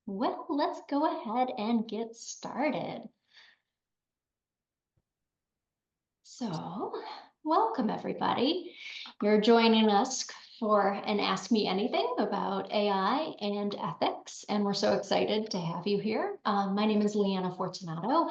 Well, let's go ahead and get started. So, welcome everybody. You're joining us for an Ask Me Anything about AI and ethics, and we're so excited to have you here. My name is Leanna Fortunato,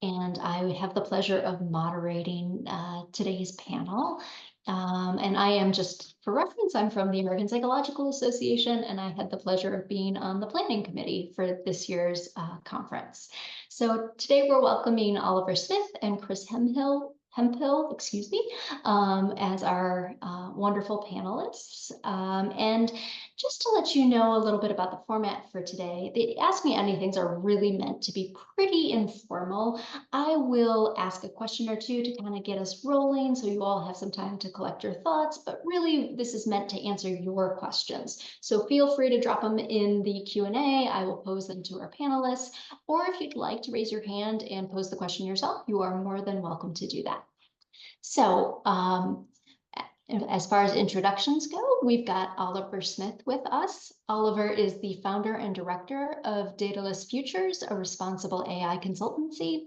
and I have the pleasure of moderating today's panel. And I am, just for reference, I'm from the American Psychological Association, and I had the pleasure of being on the planning committee for this year's conference. So today we're welcoming Oliver Smith and Chris Hemphill, excuse me, as our wonderful panelists. And just to let you know a little bit about the format for today, the Ask Me Anythings are really meant to be pretty informal. I will ask a question or two to kind of get us rolling so you all have some time to collect your thoughts, but really this is meant to answer your questions. So feel free to drop them in the Q&A. I will pose them to our panelists, or if you'd like to raise your hand and pose the question yourself, you are more than welcome to do that. So as far as introductions go, we've got Oliver Smith with us. Oliver is the founder and director of Daedalus Futures, a responsible AI consultancy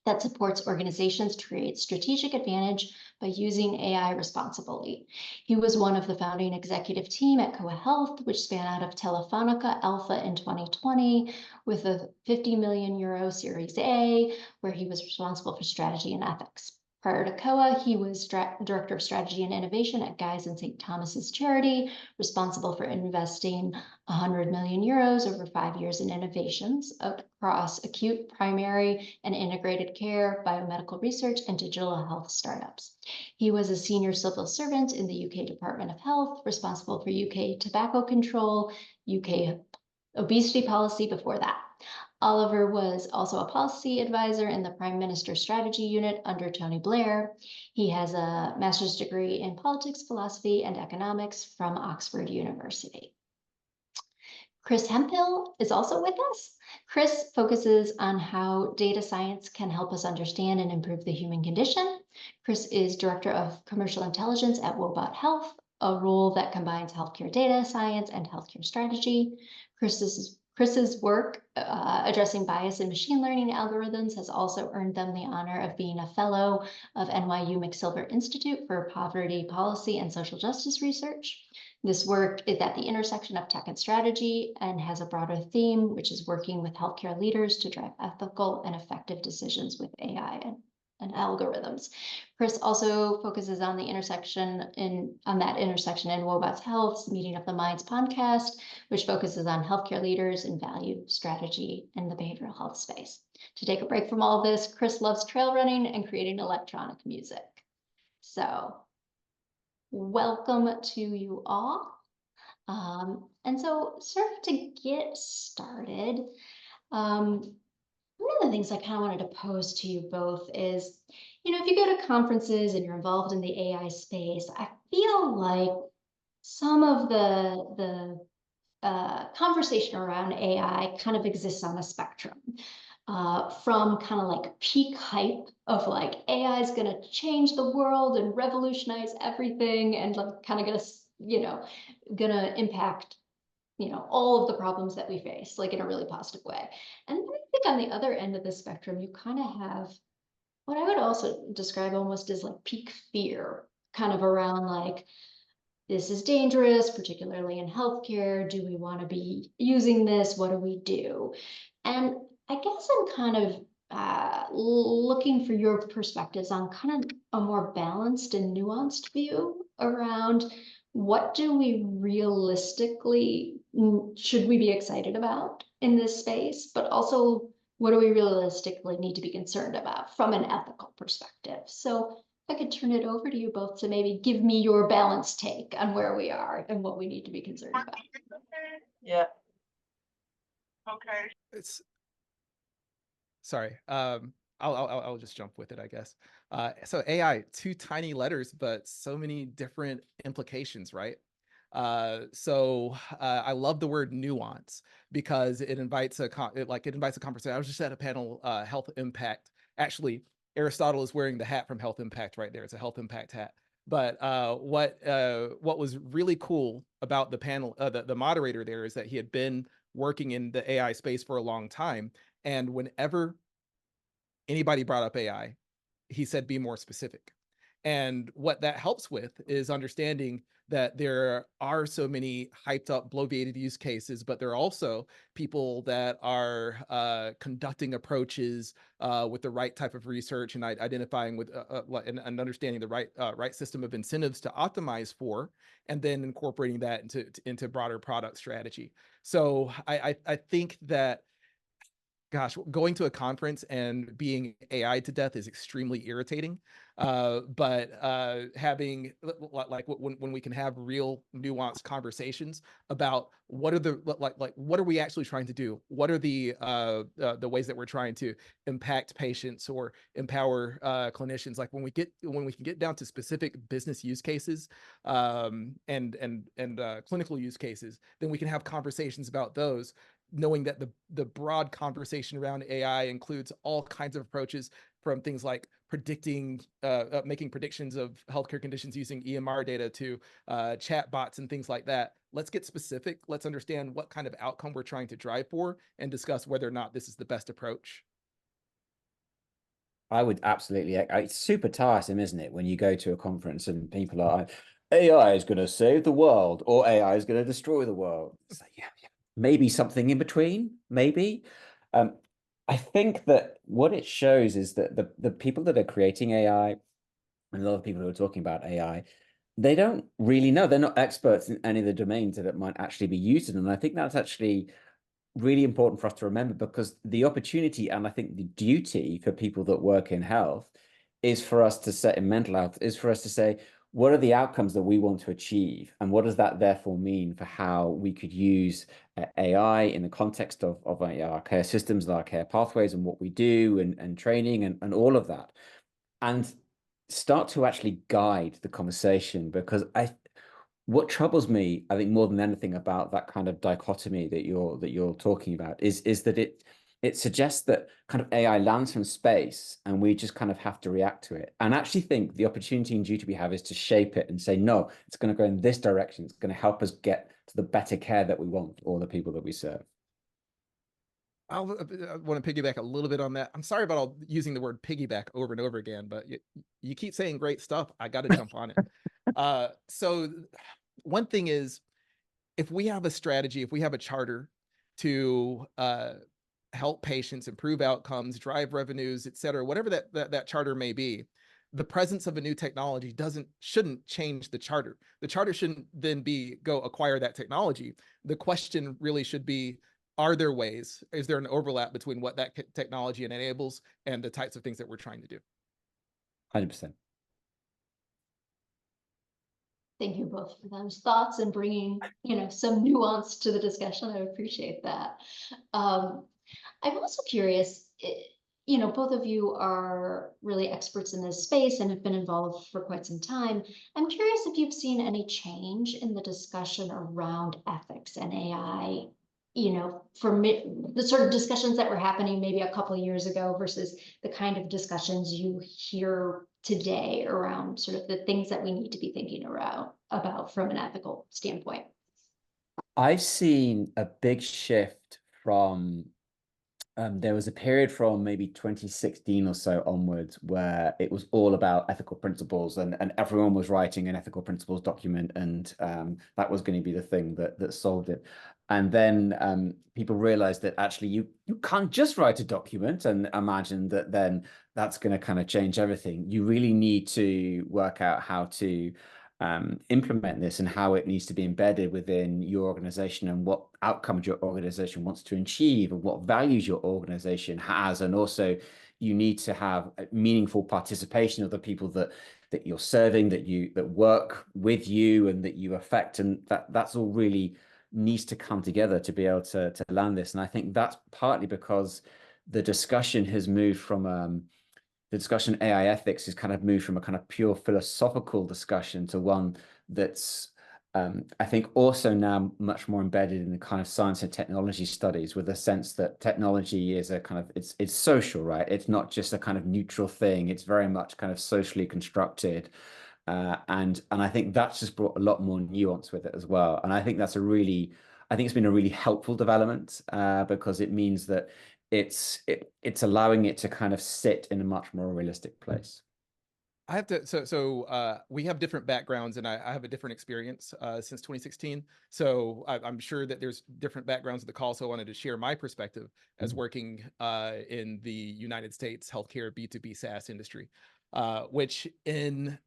that supports organizations to create strategic advantage by using AI responsibly. He was one of the founding executive team at Koa Health, which span out of Telefonica Alpha in 2020 with a 50 million euro Series A, where he was responsible for strategy and ethics. Prior to Koa, he was Director of Strategy and Innovation at Guy's and St. Thomas's Charity, responsible for investing 100 million euros over 5 years in innovations across acute, primary, and integrated care, biomedical research, and digital health startups. He was a senior civil servant in the UK Department of Health, responsible for UK tobacco control, UK obesity policy before that. Oliver was also a policy advisor in the Prime Minister's Strategy Unit under Tony Blair. He has a master's degree in politics, philosophy, and economics from Oxford University. Chris Hemphill is also with us. Chris focuses on how data science can help us understand and improve the human condition. Chris is Director of Commercial Intelligence at Woebot Health, a role that combines healthcare data science and healthcare strategy. Chris's work addressing bias in machine learning algorithms has also earned them the honor of being a fellow of NYU McSilver Institute for Poverty Policy and Social Justice Research. This work is at the intersection of tech and strategy and has a broader theme, which is working with healthcare leaders to drive ethical and effective decisions with AI and algorithms. Chris also focuses on the intersection in Woebot's Health's Meeting of the Minds podcast, which focuses on healthcare leaders and value strategy in the behavioral health space. To take a break from all of this, Chris loves trail running and creating electronic music. So welcome to you all. And so sort of to get started, one of the things I kind of wanted to pose to you both is, if you go to conferences and you're involved in the AI space, I feel like some of the conversation around AI kind of exists on a spectrum. From kind of like peak hype of like AI is going to change the world and revolutionize everything and like kind of gonna impact all of the problems that we face, like in a really positive way. And I think on the other end of the spectrum, you kind of have what I would also describe almost as like peak fear, kind of around like, this is dangerous, particularly in healthcare. Do we want to be using this? What do we do? And I guess I'm kind of looking for your perspectives on kind of a more balanced and nuanced view around what do we realistically, should we be excited about in this space, but also what do we realistically need to be concerned about from an ethical perspective? So I could turn it over to you both to maybe give me your balanced take on where we are and what we need to be concerned about. Yeah. Okay. Sorry. I'll just jump with it, I guess. So AI, two tiny letters, but so many different implications, right? So I love the word nuance because it invites a conversation. I was just at a panel, health impact. Actually, Aristotle is wearing the hat from Health Impact right there. It's a Health Impact hat. But what was really cool about the panel, the moderator there, is that he had been working in the AI space for a long time. And whenever anybody brought up AI, he said, be more specific. And what that helps with is understanding that there are so many hyped up, bloviated use cases, but there are also people that are conducting approaches with the right type of research and identifying with and understanding the right system of incentives to optimize for, and then incorporating that into broader product strategy. So I think that, gosh, going to a conference and being AI to death is extremely irritating. But having like when we can have real nuanced conversations about what are the what are we actually trying to do? What are the ways that we're trying to impact patients or empower clinicians? Like when we can get down to specific business use cases and clinical use cases, then we can have conversations about those, knowing that the broad conversation around AI includes all kinds of approaches, from things like predicting, making predictions of healthcare conditions using EMR data to chat bots and things like that. Let's get specific. Let's understand what kind of outcome we're trying to drive for and discuss whether or not this is the best approach. I would absolutely. It's super tiresome, isn't it, when you go to a conference and people are like, AI is going to save the world or AI is going to destroy the world. It's like, yeah, maybe something in between, maybe. I think that what it shows is that the people that are creating AI, and a lot of people who are talking about AI, they don't really know. They're not experts in any of the domains that it might actually be used in. And I think that's actually really important for us to remember, because the opportunity and I think the duty for people that work in health is for us to set in mental health, is for us to say, what are the outcomes that we want to achieve? And what does that therefore mean for how we could use AI in the context of our care systems and our care pathways and what we do and training and all of that, and start to actually guide the conversation. Because what troubles me, I think, more than anything about that kind of dichotomy that you're talking about is that it suggests that kind of AI lands from space and we just kind of have to react to it. And I actually think the opportunity and duty we have is to shape it and say, no, it's going to go in this direction. It's going to help us get to the better care that we want for all the people that we serve. I want to piggyback a little bit on that. I'm sorry about using the word piggyback over and over again, but you keep saying great stuff. I got to jump on it. So one thing is, if we have a strategy, if we have a charter to help patients improve outcomes, drive revenues, et cetera, whatever that charter may be, the presence of a new technology shouldn't change the charter. The charter shouldn't then be go acquire that technology. The question really should be, are there ways? Is there an overlap between what that technology enables and the types of things that we're trying to do? 100%. Thank you both for those thoughts and bringing, some nuance to the discussion. I appreciate that. I'm also curious, both of you are really experts in this space and have been involved for quite some time. I'm curious if you've seen any change in the discussion around ethics and AI, for the sort of discussions that were happening maybe a couple of years ago versus the kind of discussions you hear today around sort of the things that we need to be thinking about from an ethical standpoint. I've seen a big shift from there was a period from maybe 2016 or so onwards where it was all about ethical principles, and everyone was writing an ethical principles document, and that was going to be the thing that solved it. And then people realized that actually you can't just write a document and imagine that then that's going to kind of change everything. You really need to work out how to implement this and how it needs to be embedded within your organization and what outcomes your organization wants to achieve and what values your organization has. And also you need to have a meaningful participation of the people that you're serving, that work with you and that you affect, and that's all really needs to come together to be able to land this. And I think that's partly because the discussion has moved from the discussion AI ethics has kind of moved from a kind of pure philosophical discussion to one that's I think also now much more embedded in the kind of science and technology studies, with a sense that technology is a kind of it's social, right? It's not just a kind of neutral thing. It's very much kind of socially constructed. And I think that's just brought a lot more nuance with it as well. And I think that's a really I think it's been a really helpful development because it means that it's allowing it to kind of sit in a much more realistic place. I have to, so we have different backgrounds, and I have a different experience since 2016. So I'm sure that there's different backgrounds of the call. So I wanted to share my perspective as working in the United States healthcare B2B SaaS industry, which in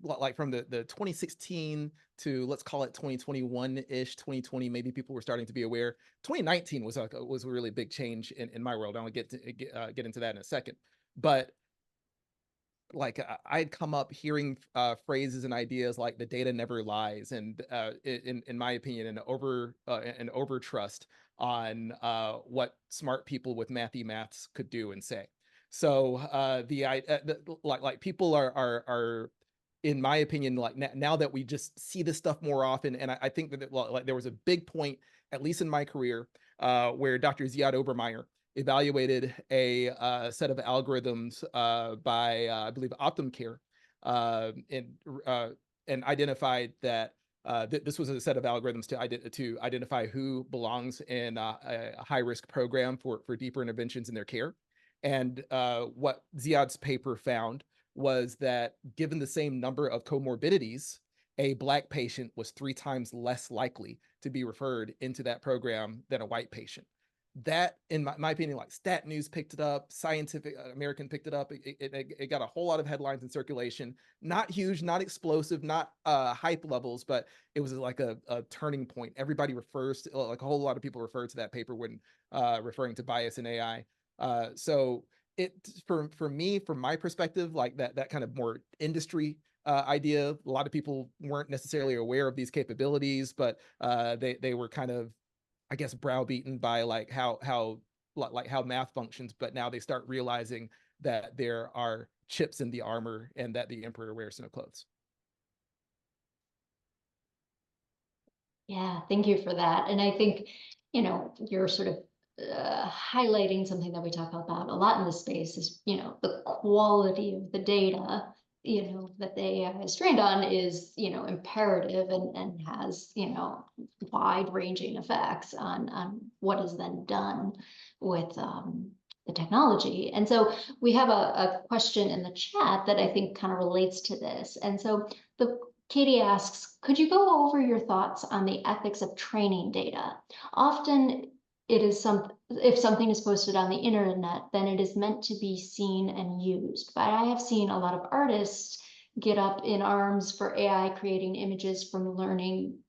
like from the 2016 to, let's call it 2021-ish, 2020, maybe people were starting to be aware. 2019 was was a really big change in my world. I'll get into that in a second. But like I'd come up hearing phrases and ideas like the data never lies, and in my opinion, an over trust on what smart people with maths could do and say. So like people are in my opinion, like now that we just see this stuff more often, and I think that like there was a big point, at least in my career, where Dr. Ziad Obermeyer evaluated a set of algorithms by I believe OptumCare, and identified that this was a set of algorithms to identify who belongs in a high risk program for deeper interventions in their care. And what Ziad's paper found was that given the same number of comorbidities, a Black patient was 3 times less likely to be referred into that program than a white patient. That, in my opinion, like Stat News picked it up, Scientific American picked it up. It got a whole lot of headlines in circulation. Not huge, not explosive, not hype levels, but it was like a turning point. Everybody refers to, like a whole lot of people refer to that paper when referring to bias in AI. So it for me, from my perspective, like that kind of more industry idea, a lot of people weren't necessarily aware of these capabilities, but they were kind of, I guess, browbeaten by like how math functions, but now they start realizing that there are chips in the armor and that the emperor wears no clothes. Yeah, thank you for that. And I think, you're sort of highlighting something that we talk about a lot in this space is, the quality of the data, that the AI is trained on is, imperative and has, wide ranging effects on what is then done with the technology. And so we have a question in the chat that I think kind of relates to this. And so Katie asks, could you go over your thoughts on the ethics of training data? Often it is if something is posted on the internet, then it is meant to be seen and used. But I have seen a lot of artists get up in arms for AI creating images from learning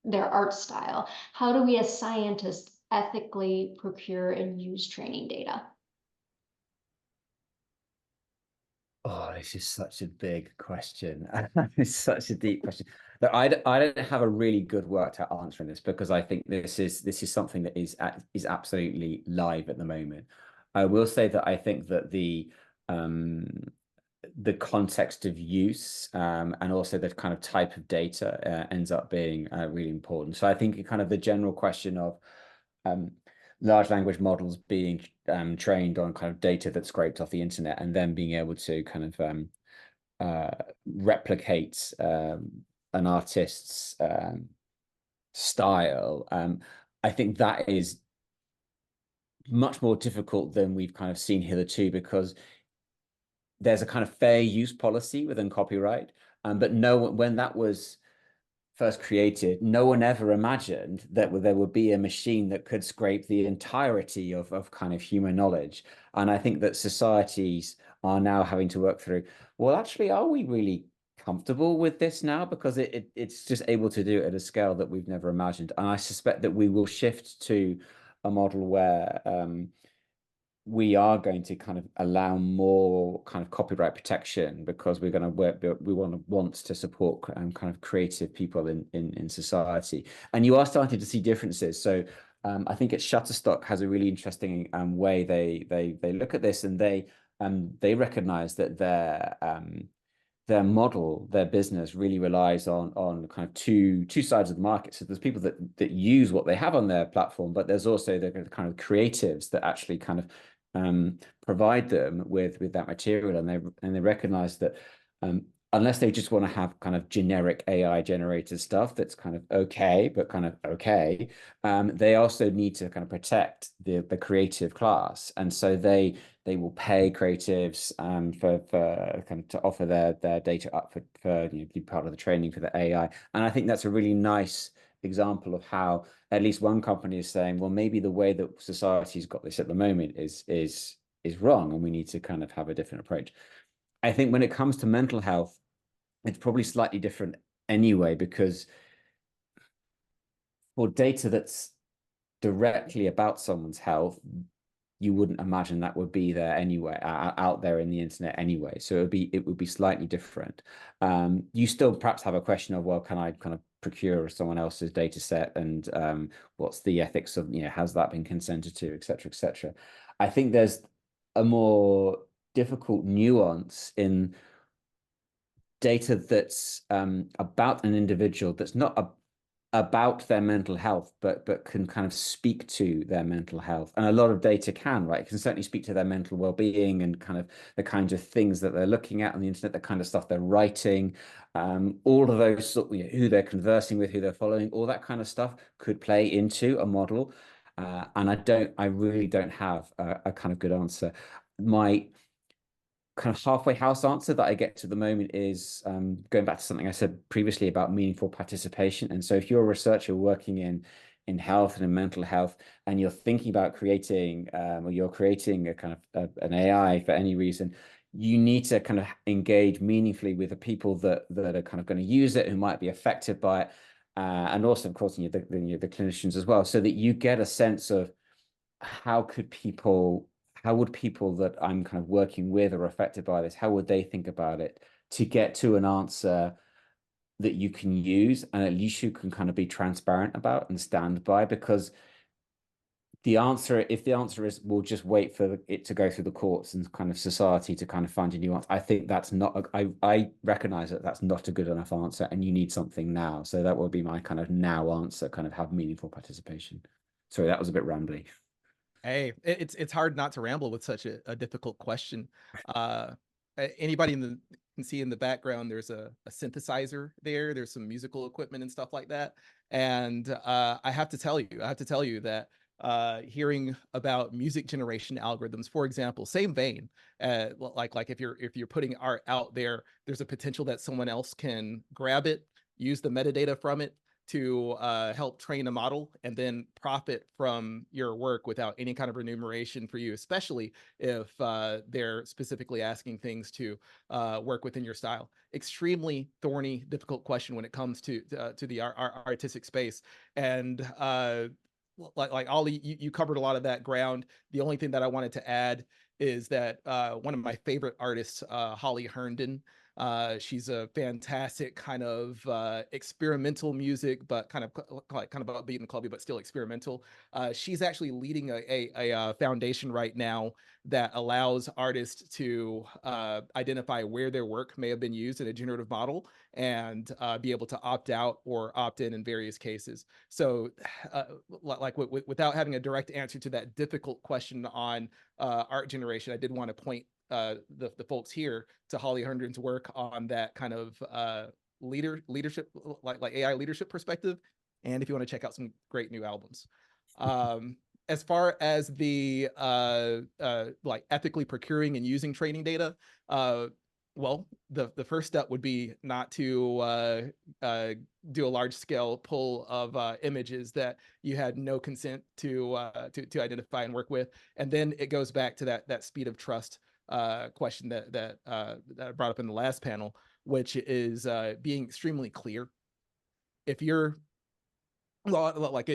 their art style. How do we as scientists ethically procure and use training data? Oh, this is such a big question. It's such a deep question. Look, I don't have a really good worked out answer in this because I think this is something that is absolutely live at the moment. I will say that I think that the context of use and also the kind of type of data ends up being really important. So I think kind of the general question of large language models being trained on kind of data that's scraped off the internet and then being able to kind of replicate an artist's style. I think that is much more difficult than we've kind of seen hitherto because there's a kind of fair use policy within copyright, but when that was first created, no one ever imagined that there would be a machine that could scrape the entirety of kind of human knowledge. And I think that societies are now having to work through, well, actually, are we really comfortable with this now? Because it's just able to do it at a scale that we've never imagined. And I suspect that we will shift to a model where we are going to kind of allow more kind of copyright protection because we're going to want to support kind of creative people in society. And you are starting to see differences. So I think at Shutterstock has a really interesting way they look at this, and they recognize that their model, their business really relies on kind of two sides of the market. So there's people that use what they have on their platform, but there's also the kind of creatives that actually kind of provide them with that material, and they recognize that unless they just want to have kind of generic AI generated stuff that's kind of okay, but kind of okay, they also need to kind of protect the creative class, and so they will pay creatives for kind of to offer their data up for be part of the training for the AI. And I think that's a really nice example of how at least one company is saying, well, maybe the way that society's got this at the moment is wrong, and we need to kind of have a different approach. I think when it comes to mental health, it's probably slightly different anyway, because for data that's directly about someone's health, you wouldn't imagine that would be there anyway, out there in the internet anyway. So it would be slightly different. You still perhaps have a question of, well, can I kind of procure someone else's data set, and what's the ethics of, has that been consented to, et cetera, et cetera. I think there's a more difficult nuance in data that's about an individual, that's not about their mental health, but can kind of speak to their mental health. And a lot of data can, right? It can certainly speak to their mental well-being and kind of the kinds of things that they're looking at on the internet, the kind of stuff they're writing, all of those, who they're conversing with, who they're following, all that kind of stuff could play into a model. And I really don't have a kind of good answer. My kind of halfway house answer that I get to the moment is going back to something I said previously about meaningful participation. And so if you're a researcher working in health and in mental health, and you're thinking about creating or you're creating a kind of an AI for any reason, you need to kind of engage meaningfully with the people that are kind of going to use it, who might be affected by it, and also, of course, the clinicians as well, so that you get a sense of how would people that I'm kind of working with or affected by this, how would they think about it, to get to an answer that you can use, and at least you can kind of be transparent about and stand by. Because if the answer is we'll just wait for it to go through the courts and kind of society to kind of find a new answer, I think that's not, I recognize that that's not a good enough answer, and you need something now. So that would be my kind of now answer, kind of have meaningful participation. Sorry, that was a bit rambly. Hey, it's hard not to ramble with such a difficult question. Anybody can see in the background, there's a synthesizer there. There's some musical equipment and stuff like that. And I have to tell you that hearing about music generation algorithms, for example, same vein, like if you're putting art out there, there's a potential that someone else can grab it, use the metadata from it to help train a model, and then profit from your work without any kind of remuneration for you, especially if they're specifically asking things to work within your style. Extremely thorny, difficult question when it comes to the artistic space. And like Ollie, you covered a lot of that ground. The only thing that I wanted to add is that one of my favorite artists, Holly Herndon, she's a fantastic kind of experimental music, but kind of upbeat and clubby, but still experimental. She's actually leading a foundation right now that allows artists to identify where their work may have been used in a generative model, and be able to opt out or opt in various cases. So without having a direct answer to that difficult question on art generation, I did want to point the folks here to Holly Herndon's work on that kind of leadership, like AI leadership perspective. And if you want to check out some great new albums. As far as the like ethically procuring and using training data, well, the first step would be not to do a large scale pull of images that you had no consent to identify and work with. And then it goes back to that speed of trust question that I brought up in the last panel, which is being extremely clear. If you're like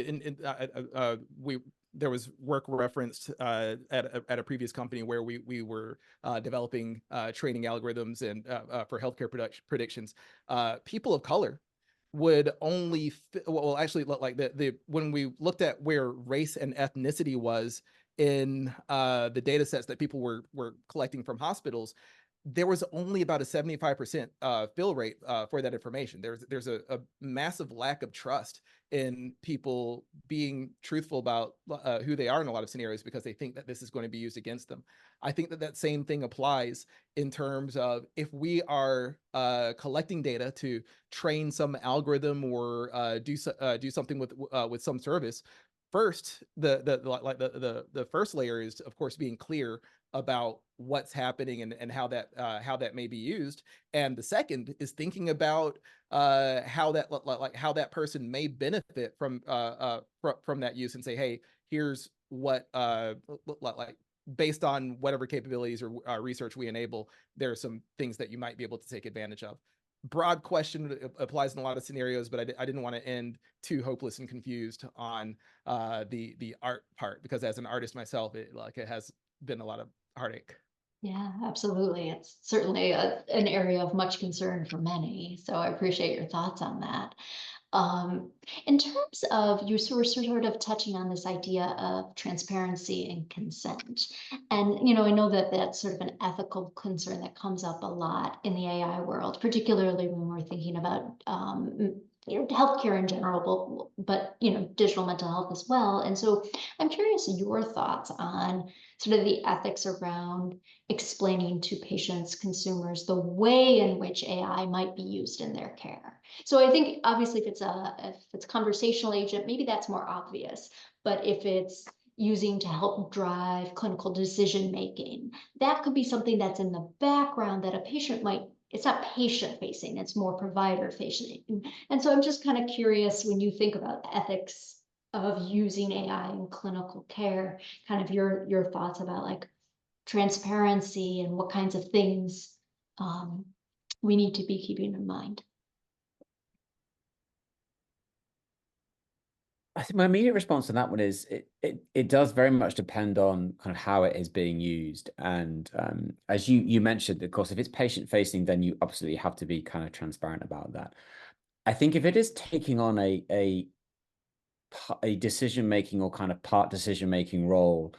there was work referenced at a previous company where we were developing training algorithms and for healthcare predictions. People of color would only well, actually, like when we looked at where race and ethnicity was in the data sets that people were collecting from hospitals, there was only about a 75% fill rate for that information. There's a massive lack of trust in people being truthful about who they are in a lot of scenarios because they think that this is going to be used against them. I think that that same thing applies in terms of if we are collecting data to train some algorithm or do something with some service. First, the first layer is, of course, being clear about what's happening and how that may be used, and the second is thinking about how that person may benefit from that use, and say, hey, here's what like based on whatever capabilities or research we enable, there are some things that you might be able to take advantage of. Broad question applies in a lot of scenarios, but I didn't want to end too hopeless and confused on the art part, because as an artist myself, it has been a lot of heartache. Yeah, absolutely. It's certainly an area of much concern for many. So I appreciate your thoughts on that. In terms of you sort of touching on this idea of transparency and consent, and I know that that's sort of an ethical concern that comes up a lot in the AI world, particularly when we're thinking about healthcare in general, but digital mental health as well. And so I'm curious your thoughts on sort of the ethics around explaining to patients, consumers, the way in which AI might be used in their care. So I think obviously if it's conversational agent, maybe that's more obvious. But if it's using to help drive clinical decision making, that could be something that's in the background that a patient might. It's not patient facing, it's more provider facing. And so I'm just kind of curious, when you think about the ethics of using AI in clinical care, kind of your thoughts about like transparency and what kinds of things we need to be keeping in mind. I think my immediate response to that one is it does very much depend on kind of how it is being used. And as you mentioned, of course, if it's patient facing, then you absolutely have to be kind of transparent about that. I think if it is taking on a decision making or kind of part decision making role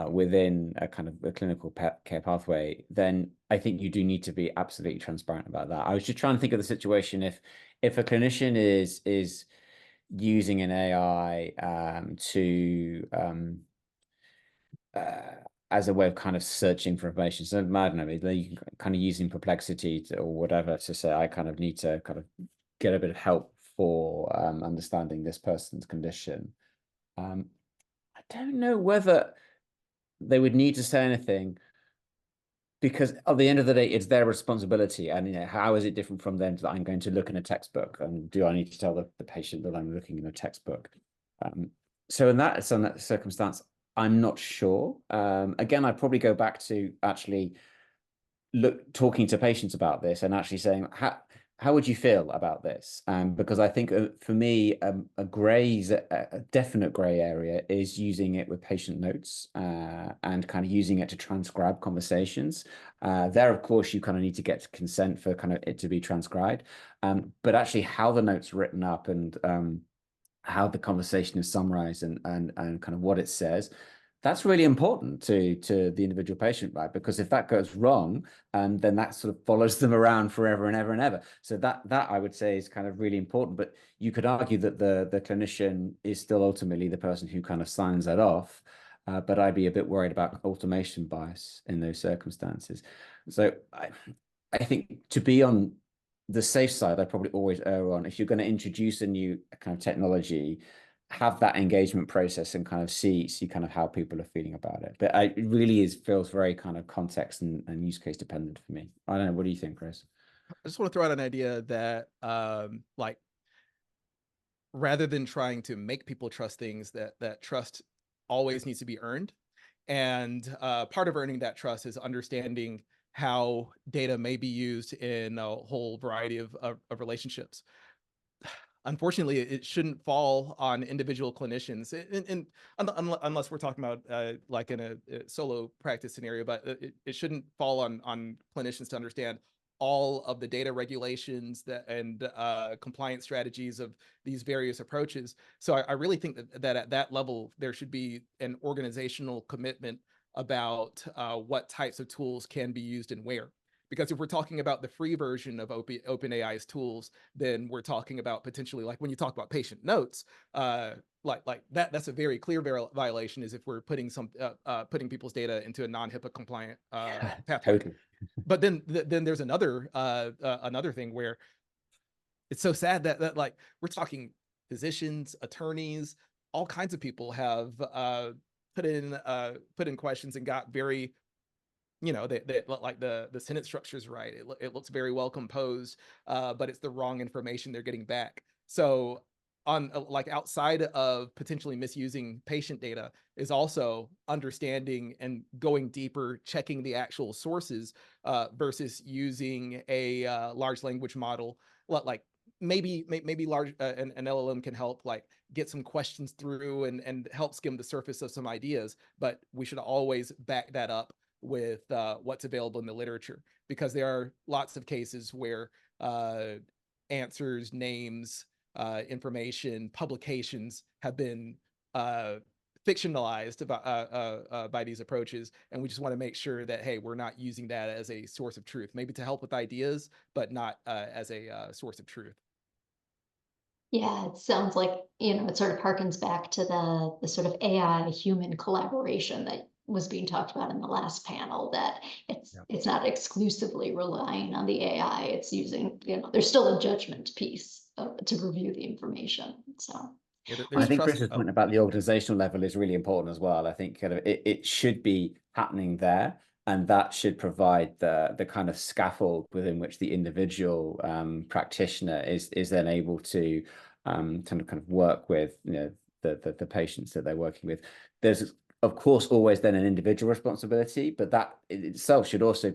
within a kind of a clinical care pathway, then I think you do need to be absolutely transparent about that. I was just trying to think of the situation if a clinician is using an AI as a way of kind of searching for information. So I don't know, you can kind of using Perplexity or whatever to say, I kind of need to kind of get a bit of help for understanding this person's condition. I don't know whether they would need to say anything, because at the end of the day, it's their responsibility. And how is it different from them that I'm going to look in a textbook? And do I need to tell the patient that I'm looking in a textbook? So in that circumstance, I'm not sure. Again, I'd probably go back to actually talking to patients about this and actually saying, how would you feel about this? Because I think for me, a definite gray area is using it with patient notes and kind of using it to transcribe conversations. There, of course, you kind of need to get consent for kind of it to be transcribed. But actually how the notes are written up and how the conversation is summarized and kind of what it says, that's really important to the individual patient, right? Because if that goes wrong, then that sort of follows them around forever and ever and ever. So that I would say is kind of really important. But you could argue that the clinician is still ultimately the person who kind of signs that off. But I'd be a bit worried about automation bias in those circumstances. So I think to be on the safe side, I probably always err on, if you're going to introduce a new kind of technology, have that engagement process and kind of see kind of how people are feeling about it. But it really feels very kind of context and use case dependent for me. I don't know. What do you think, Chris? I just want to throw out an idea that like, rather than trying to make people trust things, that trust always needs to be earned. And part of earning that trust is understanding how data may be used in a whole variety of relationships. Unfortunately, it shouldn't fall on individual clinicians, unless we're talking about like in a solo practice scenario, but it shouldn't fall on clinicians to understand all of the data regulations and compliance strategies of these various approaches. So I really think that at that level, there should be an organizational commitment about what types of tools can be used and where. Because if we're talking about the free version of OpenAI's tools, then we're talking about potentially, like when you talk about patient notes, like that's a very clear violation, is if we're putting putting people's data into a non-HIPAA compliant pathway. Totally. But then there's another thing where it's so sad that like we're talking physicians, attorneys, all kinds of people have put in questions and got very, they like the sentence structure is right. It looks very well composed, but it's the wrong information they're getting back. So on like outside of potentially misusing patient data is also understanding and going deeper, checking the actual sources versus using a large language model. Like maybe large an LLM can help like get some questions through and help skim the surface of some ideas, but we should always back that up with what's available in the literature, because there are lots of cases where answers, names, information, publications have been fictionalized by these approaches, and we just want to make sure that, hey, we're not using that as a source of truth, maybe to help with ideas, but not as a source of truth. Yeah, it sounds like, it sort of harkens back to the sort of AI human collaboration that was being talked about in the last panel, that it's not exclusively relying on the AI. It's using, there's still a judgment piece to review the information. So Yeah, I think trust. Chris's point about the organizational level is really important as well. I think kind of it should be happening there, and that should provide the kind of scaffold within which the individual practitioner is then able to kind of work with the patients that they're working with. There's of course always then an individual responsibility, but that in itself should also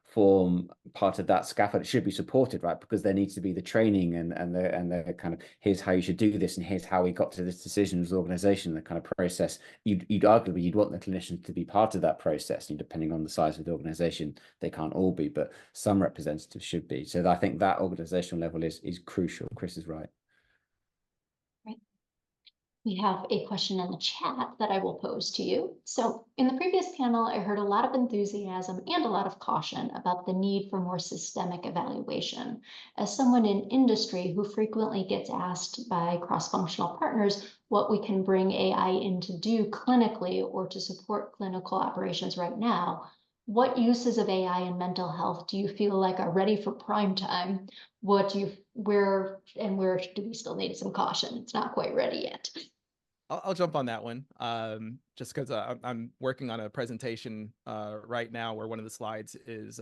form part of that scaffold. It should be supported, right? Because there needs to be the training and the kind of, here's how you should do this, and here's how we got to this decision as an organization, the kind of process. You'd arguably want the clinicians to be part of that process, and depending on the size of the organization, they can't all be, but some representatives should be. So I think that organizational level is crucial. Chris is right. We have a question in the chat that I will pose to you. So in the previous panel, I heard a lot of enthusiasm and a lot of caution about the need for more systemic evaluation. As someone in industry who frequently gets asked by cross-functional partners what we can bring AI in to do clinically or to support clinical operations right now, what uses of AI in mental health do you feel like are ready for prime time? Where do we still need some caution? It's not quite ready yet. I'll jump on that one, just because I'm working on a presentation right now where one of the slides is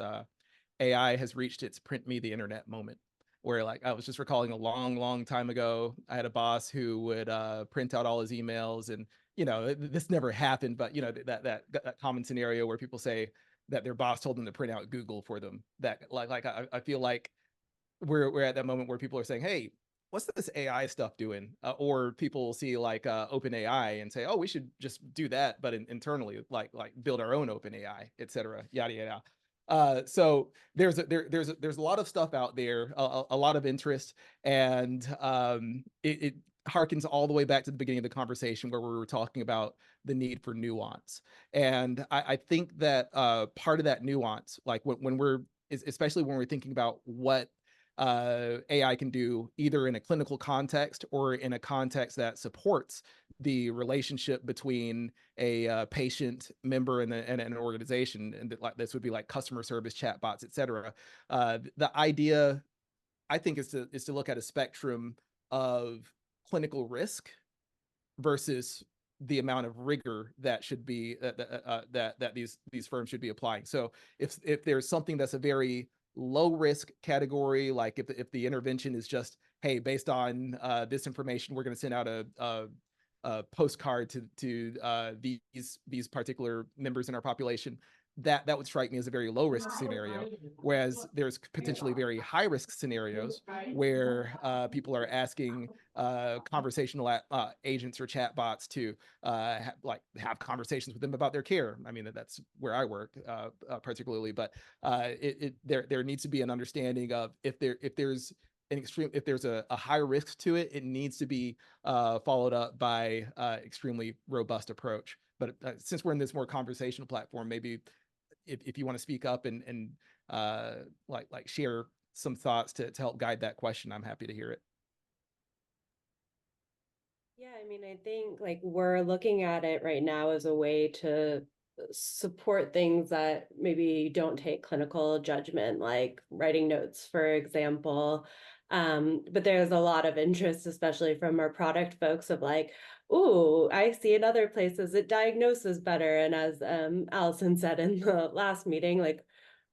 AI has reached its print me the internet moment, where like I was just recalling a long time ago, I had a boss who would print out all his emails, and this never happened, but that common scenario where people say that their boss told them to print out Google for them. That I feel like we're at that moment where people are saying, hey, what's this AI stuff doing? Or people will see like OpenAI and say, oh, we should just do that, but internally, like build our own OpenAI, et cetera, yada yada. So there's a lot of stuff out there, a lot of interest, and it harkens all the way back to the beginning of the conversation where we were talking about the need for nuance. And I think that part of that nuance, like especially when we're thinking about what AI can do either in a clinical context or in a context that supports the relationship between a patient member and an organization, and like this would be like customer service chatbots, et cetera. The idea, I think, is to look at a spectrum of clinical risk versus the amount of rigor that should be that these firms should be applying. So if there's something that's a very low risk category, like if the intervention is just, hey, based on this information, we're going to send out a postcard to these particular members in our population, that would strike me as a very low risk scenario. Whereas there's potentially very high risk scenarios where people are asking conversational agents or chatbots to have conversations with them about their care. I mean, that's where I work particularly, but there needs to be an understanding of if there's a high risk to it, it needs to be followed up by extremely robust approach. But since we're in this more conversational platform, maybe if you want to speak up and like share some thoughts to help guide that question, I'm happy to hear it. Yeah, I mean, I think like we're looking at it right now as a way to support things that maybe don't take clinical judgment, like writing notes, for example. But there's a lot of interest, especially from our product folks, of like, oh, I see in other places it diagnoses better. And as Allison said in the last meeting, like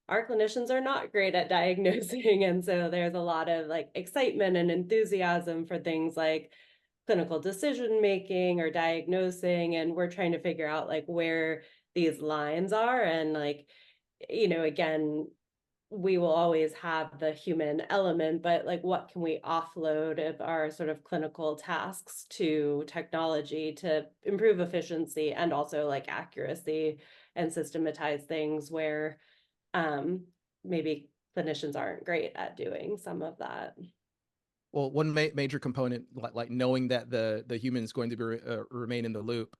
our clinicians are not great at diagnosing. And so there's a lot of like excitement and enthusiasm for things like clinical decision making or diagnosing, and we're trying to figure out like where these lines are. And like, you know, again, we will always have the human element, but like what can we offload of our sort of clinical tasks to technology to improve efficiency and also like accuracy, and systematize things where maybe clinicians aren't great at doing some of that. Well, one major component, like knowing that the human is going to be remain in the loop,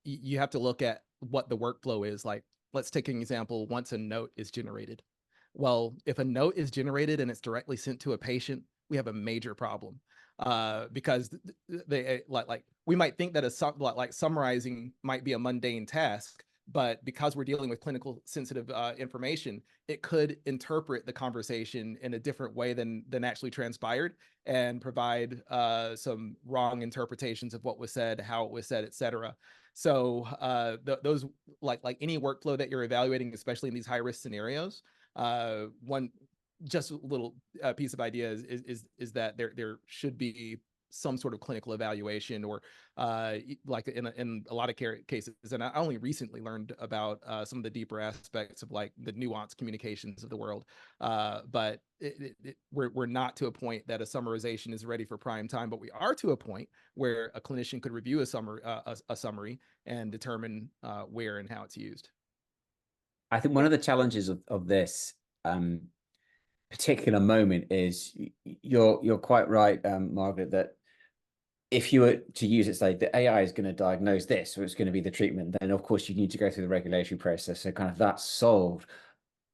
you have to look at what the workflow is. Like, let's take an example. Once a note is generated, well, if a note is generated and it's directly sent to a patient, we have a major problem, because they like we might think that like summarizing might be a mundane task, but because we're dealing with clinical sensitive information, it could interpret the conversation in a different way than actually transpired, and provide some wrong interpretations of what was said, how it was said, etc. So those like any workflow that you're evaluating, especially in these high risk scenarios, one just a little piece of idea is that there should be some sort of clinical evaluation, or like in a lot of cases. And I only recently learned about some of the deeper aspects of like the nuanced communications of the world. But we're not to a point that a summarization is ready for prime time, but we are to a point where a clinician could review a summary and determine where and how it's used. I think one of the challenges of this particular moment is you're quite right, Margaret, that if you were to use it, say the AI is going to diagnose this, or it's going to be the treatment, then of course you need to go through the regulatory process. So kind of that's solved.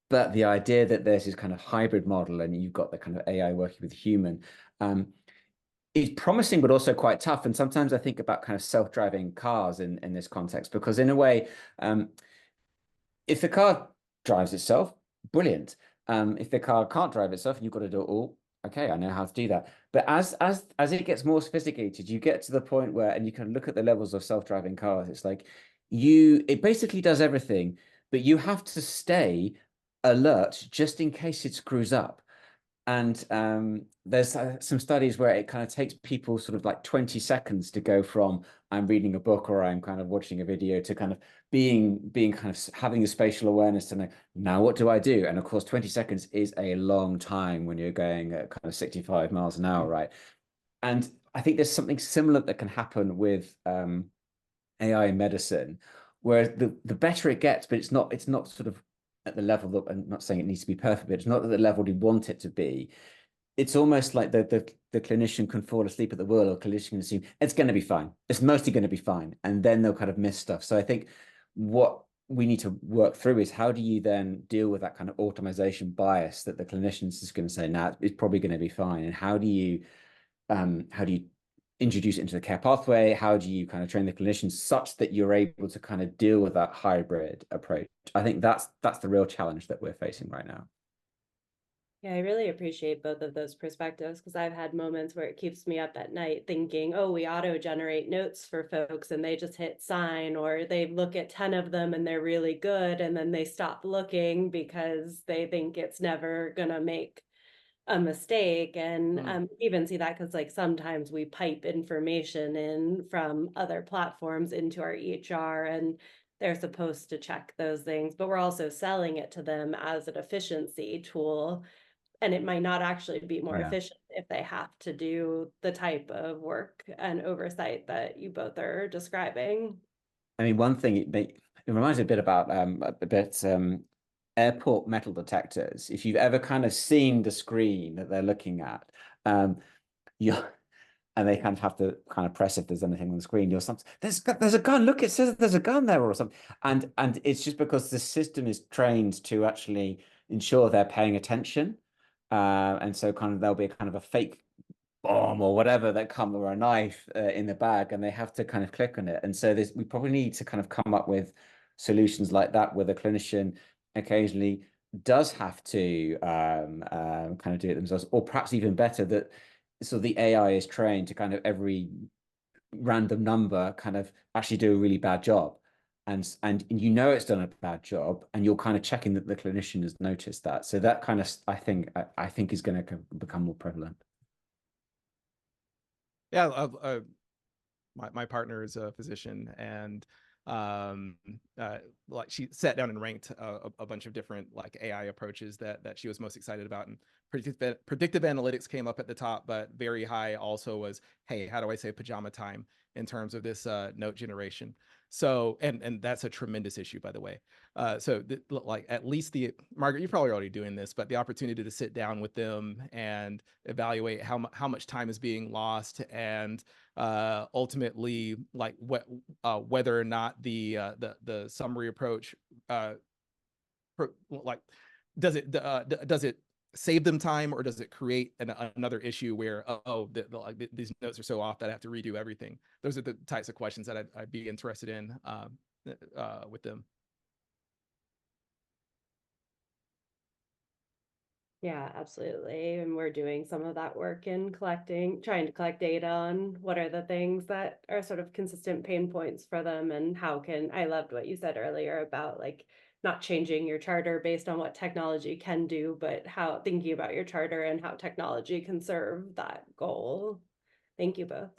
But the idea that there's this kind of hybrid model and you've got the kind of AI working with human is promising, but also quite tough. And sometimes I think about kind of self-driving cars in this context, because in a way, if the car drives itself, brilliant. If the car can't drive itself, you've got to do it all. Okay, I know how to do that. But as it gets more sophisticated, you get to the point where, and you can look at the levels of self-driving cars, it's like it basically does everything, but you have to stay alert just in case it screws up. And there's some studies where it kind of takes people sort of like 20 seconds to go from I'm reading a book or I'm kind of watching a video to kind of being kind of having the spatial awareness to know, now what do I do? And of course, 20 seconds is a long time when you're going at kind of 65 miles an hour, right? And I think there's something similar that can happen with AI in medicine, where the better it gets, but it's not sort of at the level that, I'm not saying it needs to be perfect, but it's not at the level we want it to be. It's almost like the clinician can fall asleep at the wheel, or clinician can assume it's going to be fine. It's mostly going to be fine. And then they'll kind of miss stuff. So I think what we need to work through is how do you then deal with that kind of automation bias that the clinician's is going to say, nah, it's probably going to be fine. And how do you introduce it into the care pathway? How do you kind of train the clinicians such that you're able to kind of deal with that hybrid approach? I think that's the real challenge that we're facing right now. Yeah, I really appreciate both of those perspectives, because I've had moments where it keeps me up at night thinking, oh, we auto-generate notes for folks and they just hit sign, or they look at 10 of them and they're really good, and then they stop looking because they think it's never gonna make a mistake. And even see that because like sometimes we pipe information in from other platforms into our EHR, and they're supposed to check those things, but we're also selling it to them as an efficiency tool. And it might not actually be more efficient if they have to do the type of work and oversight that you both are describing. I mean, one thing it reminds me a bit about airport metal detectors. If you've ever kind of seen the screen that they're looking at, and they kind of have to kind of press if there's anything on the screen or something. There's a gun. Look, it says there's a gun there or something. And it's just because the system is trained to actually ensure they're paying attention. And so kind of there'll be a kind of a fake bomb or whatever that come, or a knife in the bag, and they have to kind of click on it. And so we probably need to kind of come up with solutions like that, where the clinician occasionally does have to kind of do it themselves, or perhaps even better, that so the AI is trained to kind of every random number kind of actually do a really bad job. And you know it's done a bad job, and you're kind of checking that the clinician has noticed that. So that kind of I think is going to become more prevalent. Yeah, my partner is a physician, and like she sat down and ranked a bunch of different like AI approaches that she was most excited about, and predictive analytics came up at the top, but very high also was, hey, how do I say pajama time in terms of this note generation? So, and that's a tremendous issue, by the way. So like at least Margaret, you're probably already doing this, but the opportunity to sit down with them and evaluate how much time is being lost, and ultimately like whether or not the summary approach like does it save them time, or does it create another issue where like these notes are so off that I have to redo everything? Those are the types of questions that I'd be interested in with them. Yeah, absolutely. And we're doing some of that work in trying to collect data on what are the things that are sort of consistent pain points for them, and I loved what you said earlier about like not changing your charter based on what technology can do, but how thinking about your charter and how technology can serve that goal. Thank you both.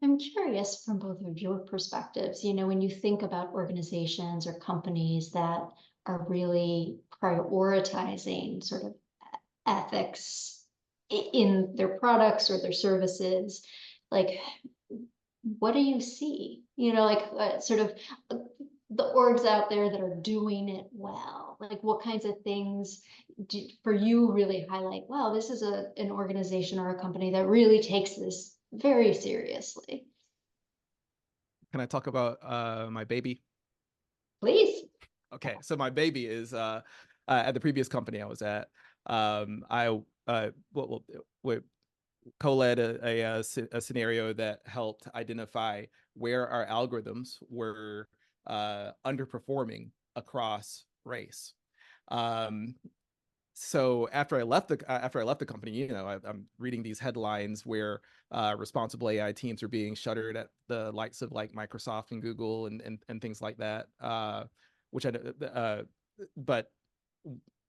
I'm curious from both of your perspectives, you know, when you think about organizations or companies that are really prioritizing sort of ethics in their products or their services, like, what do you see? You know, like sort of the orgs out there that are doing it well, like what kinds of things for you really highlight, wow, this is an organization or a company that really takes this very seriously? Can I talk about my baby? Please. Okay, so my baby is at the previous company I was at. I co-led a scenario that helped identify where our algorithms were underperforming across race. So after I left the company, you know, I'm reading these headlines where responsible AI teams are being shuttered at the likes of like Microsoft and Google and things like that. Which but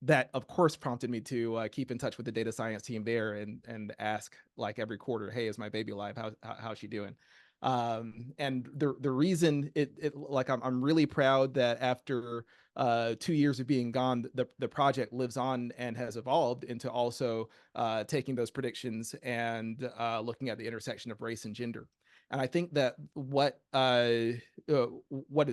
that of course prompted me to keep in touch with the data science team there and ask like every quarter, hey, is my baby alive? How's she doing? And the reason it like I'm really proud that after 2 years of being gone, the project lives on and has evolved into also taking those predictions and looking at the intersection of race and gender. And I think that what has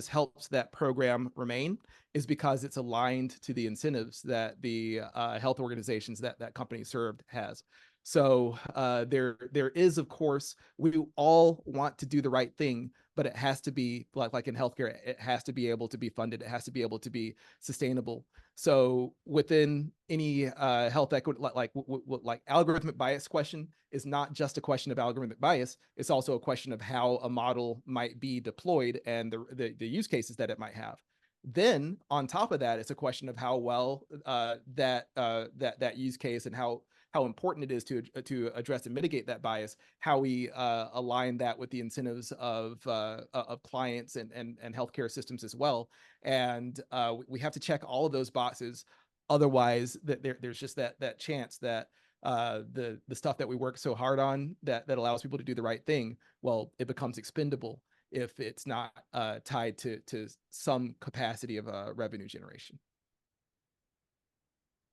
helped that program remain is because it's aligned to the incentives that the health organizations that company served has. So there is, of course, we all want to do the right thing, but it has to be like in healthcare, it has to be able to be funded. It has to be able to be sustainable. So within any health equity, like algorithmic bias question is not just a question of algorithmic bias. It's also a question of how a model might be deployed and the use cases that it might have. Then on top of that, it's a question of how well that use case and how important it is to address and mitigate that bias, how we align that with the incentives of clients and healthcare systems as well. And we have to check all of those boxes. Otherwise, there's just that chance that the stuff that we work so hard on that allows people to do the right thing, well, it becomes expendable if it's not tied to some capacity of revenue generation.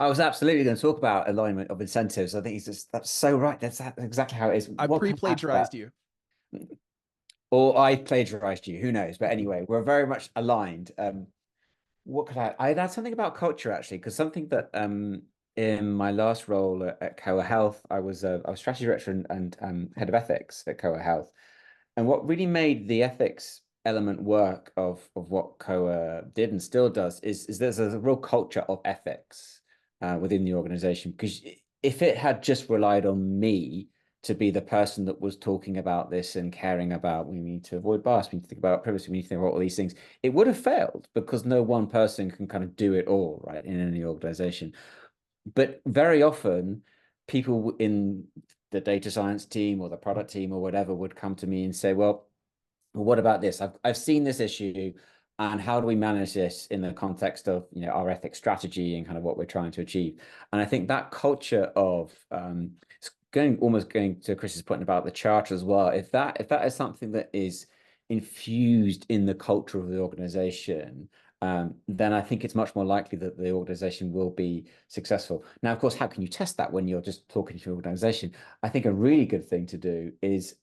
I was absolutely going to talk about alignment of incentives. I think that's so right. That's exactly how it is. I pre-plagiarized you. Or I plagiarized you, who knows? But anyway, we're very much aligned. What could I'd add something about culture actually, because something that in my last role at Koa Health, I was strategy director and head of ethics at Koa Health. And what really made the ethics element work of what Koa did and still does is there's a real culture of ethics within the organization. Because if it had just relied on me to be the person that was talking about this and caring about, we need to avoid bias, we need to think about privacy, we need to think about all these things, it would have failed because no one person can kind of do it all, right, in any organization. But very often, people in the data science team or the product team or whatever would come to me and say, well, what about this? I've seen this issue, and how do we manage this in the context of, you know, our ethics strategy and kind of what we're trying to achieve? And I think that culture of almost going to Chris's point about the charter as well. If that is something that is infused in the culture of the organization, then I think it's much more likely that the organization will be successful. Now, of course, how can you test that when you're just talking to your organization? I think a really good thing to do is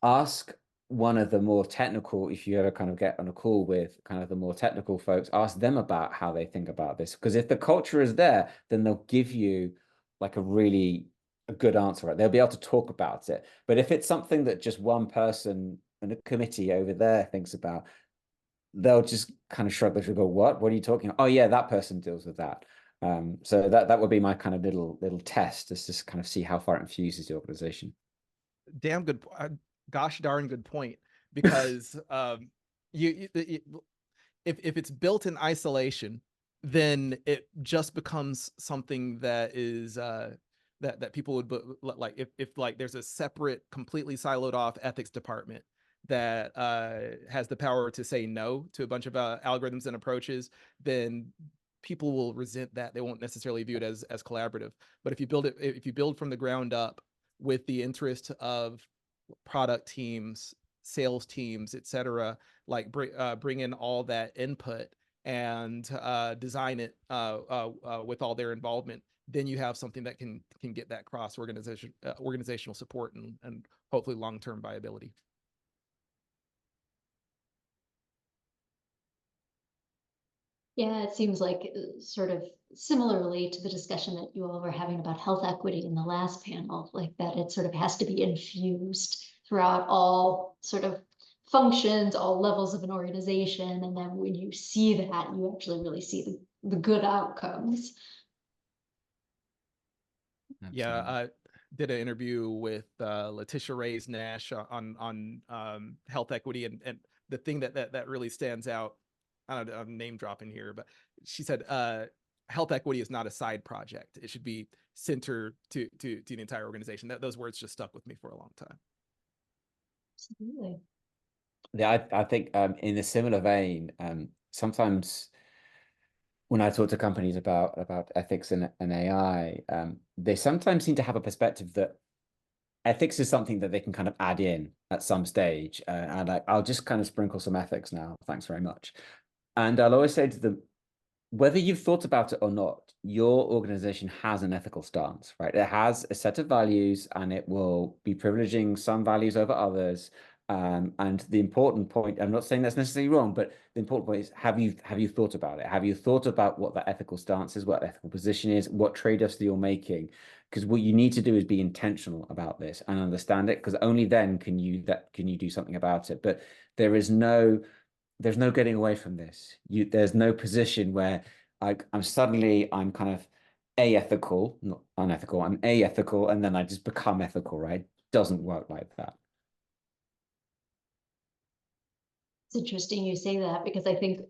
ask one of the more technical, if you ever kind of get on a call with kind of the more technical folks, ask them about how they think about this. Because if the culture is there, then they'll give you like a good answer, right? They'll be able to talk about it. But if it's something that just one person and a committee over there thinks about, they'll just kind of shrug their shoulders, go, what are you talking about? Oh yeah, that person deals with that. So that would be my kind of little test, is just kind of see how far it infuses the organization. Damn good, gosh darn good point. Because if it's built in isolation, then it just becomes something that is that people would like, if like there's a separate, completely siloed off ethics department that has the power to say no to a bunch of algorithms and approaches, then people will resent that. They won't necessarily view it as collaborative. But if you build from the ground up with the interest of product teams, sales teams, etc., like bring in all that input and design it with all their involvement, then you have something that can get that cross organizational support and hopefully long-term viability. Yeah, it seems like sort of similarly to the discussion that you all were having about health equity in the last panel, like that it sort of has to be infused throughout all sort of functions, all levels of an organization. And then when you see that, you actually really see the good outcomes. Yeah, I did an interview with Letitia Reyes Nash on health equity, and the thing that really stands out, I don't know, I'm name dropping here, but she said health equity is not a side project. It should be center to the entire organization. Those words just stuck with me for a long time. Absolutely. Yeah, I think in a similar vein, sometimes when I talk to companies about ethics and AI, they sometimes seem to have a perspective that ethics is something that they can kind of add in at some stage. And I'll just kind of sprinkle some ethics now. Thanks very much. And I'll always say to them, whether you've thought about it or not, your organization has an ethical stance, right? It has a set of values, and it will be privileging some values over others. And the important point, I'm not saying that's necessarily wrong, but the important point is, have you thought about it? Have you thought about what that ethical stance is, what ethical position is, what trade-offs that you're making? Because what you need to do is be intentional about this and understand it, because only then can you do something about it. But there's no getting away from this. There's no position where I'm kind of aethical, not unethical. I'm aethical, and then I just become ethical, right? Doesn't work like that. It's interesting you say that, because I think,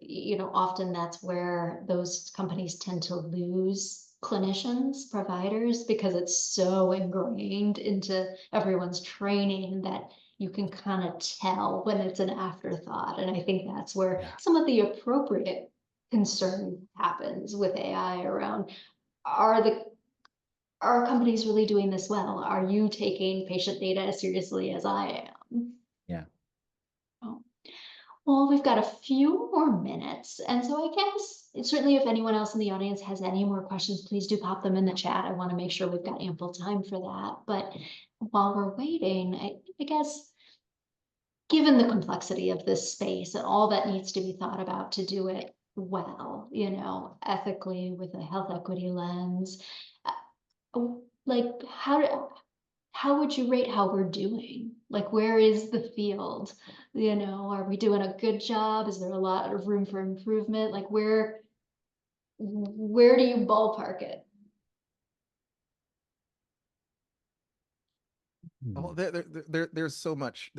often that's where those companies tend to lose clinicians, providers, because it's so ingrained into everyone's training that you can kind of tell when it's an afterthought. And I think that's where some of the appropriate concern happens with AI around, are companies really doing this well? Are you taking patient data as seriously as I am? Yeah. Oh. Well, we've got a few more minutes. And so I guess certainly if anyone else in the audience has any more questions, please do pop them in the chat. I want to make sure we've got ample time for that. But while we're waiting, I guess, given the complexity of this space and all that needs to be thought about to do it well, you know, ethically with a health equity lens. Like, how would you rate how we're doing? Like, where is the field? You know, are we doing a good job? Is there a lot of room for improvement? Like, where do you ballpark it? Well, there's so much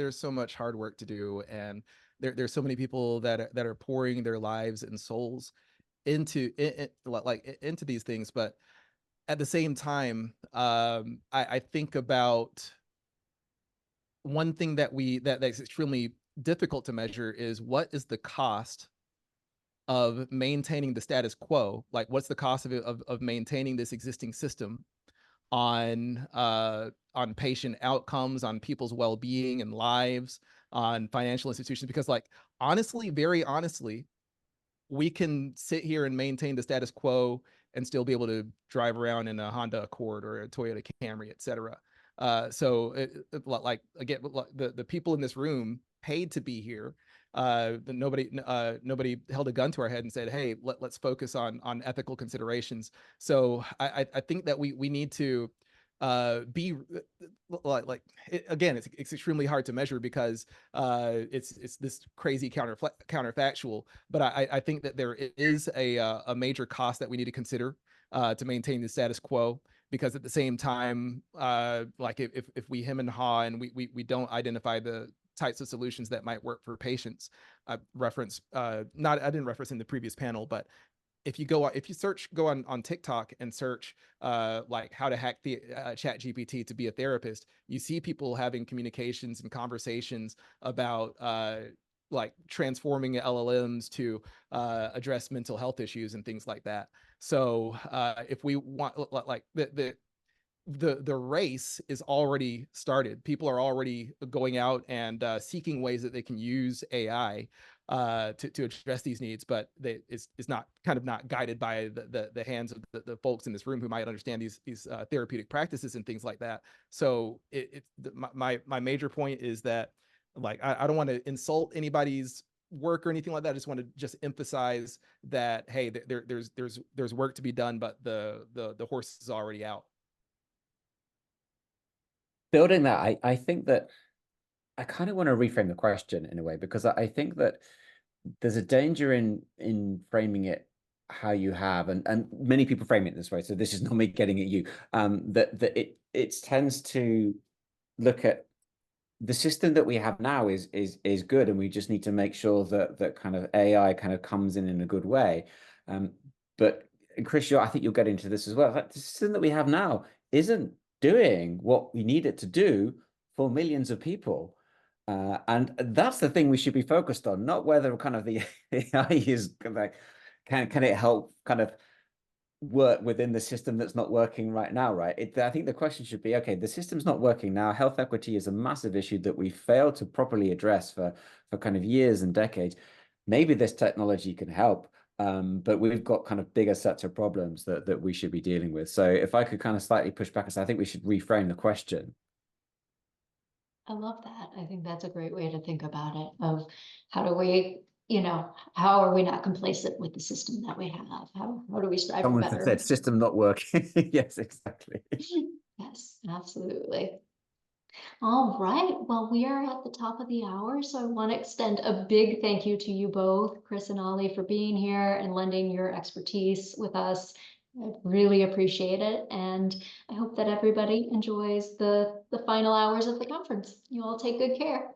hard work to do, and there's so many people that are pouring their lives and souls into these things. But at the same time, I think about one thing that's extremely difficult to measure is what is the cost of maintaining the status quo? Like, what's the cost of maintaining this existing system on patient outcomes, on people's well-being and lives, on financial institutions? Because, like, honestly, very honestly, we can sit here and maintain the status quo and still be able to drive around in a Honda Accord or a Toyota Camry, etc. Like, again, the people in this room paid to be here. Nobody held a gun to our head and said, "Hey, let's focus on ethical considerations." So I think that we need to be again, it's extremely hard to measure because it's this crazy counterfactual. But I think that there is a major cost that we need to consider to maintain the status quo, because at the same time, like, if we hem and haw and we don't identify the types of solutions that might work for patients. I didn't reference in the previous panel, but if you go on TikTok and search like how to hack the chat GPT to be a therapist, you see people having communications and conversations about like transforming LLMs to address mental health issues and things like that. So if we want, like, the race is already started. People are already going out and seeking ways that they can use AI to address these needs, but is not guided by the hands of the folks in this room who might understand these therapeutic practices and things like that. So my major point is that, like, I don't want to insult anybody's work or anything like that. I just want to emphasize that, hey, there's work to be done, but the horse is already out. Building that, I think that I kind of want to reframe the question in a way, because I think that there's a danger in framing it how you have, and many people frame it this way, so this is not me getting at you, that it tends to look at the system that we have now is good, and we just need to make sure that kind of AI kind of comes in a good way. But Chris, I think you'll get into this as well. The system that we have now isn't doing what we need it to do for millions of people. And that's the thing we should be focused on, not whether kind of the AI is like, can it help kind of work within the system that's not working right now, right? I think the question should be, okay, the system's not working now. Health equity is a massive issue that we failed to properly address for kind of years and decades. Maybe this technology can help, but we've got kind of bigger sets of problems that we should be dealing with. So if I could kind of slightly push back, I think we should reframe the question. I love that. I think that's a great way to think about it, of how do we, you know, how are we not complacent with the system that we have? How do we strive for Someone better? said system not working. Yes, exactly. Yes, absolutely. All right. Well, we are at the top of the hour, so I want to extend a big thank you to you both, Chris and Ollie, for being here and lending your expertise with us. I really appreciate it, and I hope that everybody enjoys the final hours of the conference. You all take good care.